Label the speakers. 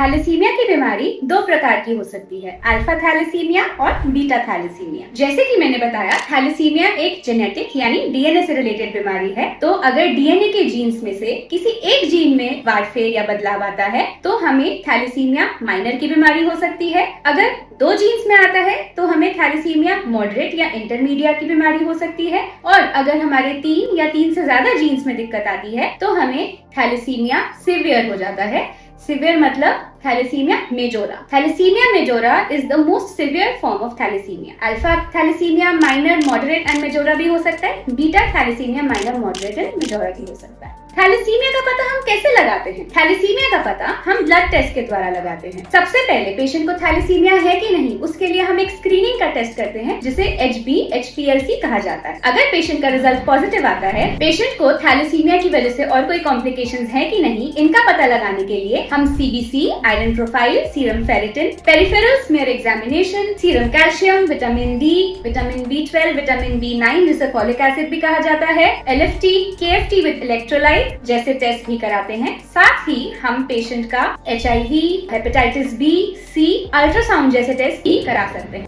Speaker 1: Thalassaemia की बीमारी दो प्रकार की हो सकती है, अल्फा थैलेसीमिया और बीटा थैलेसीमिया। जैसे कि मैंने बताया, थैलेसीमिया एक जेनेटिक यानी डीएनए से रिलेटेड बीमारी है। तो अगर डीएनए के जीन्स में से किसी एक जीन में वारफेर या बदलाव आता है तो हमें थैलेसीमिया माइनर की बीमारी हो सकती है। अगर दो जीन्स में आता है तो हमें थैलेसीमिया मॉडरेट या इंटरमीडिएट की बीमारी हो सकती है। और अगर हमारे 3 या 3 से ज्यादा जीन्स में दिक्कत आती है तो हमें थैलेसीमिया सीवियर हो जाता है। सीवियर मतलब thalassemia major. Thalassemia major is the most severe form of thalassemia. Alpha thalassemia minor, moderate and major भी हो सकता है। Beta thalassemia minor, moderate and major भी हो सकता है। थैलेसीमिया का पता हम कैसे लगाते हैं? थैलेसीमिया का पता हम ब्लड टेस्ट के द्वारा लगाते हैं। सबसे पहले पेशेंट को थैलेसीमिया है कि नहीं, उसके लिए हम एक स्क्रीनिंग का टेस्ट करते हैं जिसे HbHPLC कहा जाता है। अगर पेशेंट का रिजल्ट पॉजिटिव आता है, पेशेंट को थैलेसीमिया की वजह से और कोई कॉम्प्लिकेशंस है कि नहीं, इनका पता लगाने के लिए हम CBC, iron profile, serum ferritin, peripheral smear examination, serum calcium, vitamin D, vitamin B12, vitamin B9 जिसे फॉलिक एसिड भी कहा जाता है, LFT, KFT विद इलेक्ट्रोलाइट जैसे टेस्ट भी कराते हैं। साथ ही हम पेशेंट का HIV, hepatitis B, C, ultrasound जैसे टेस्ट भी करा सकते हैं।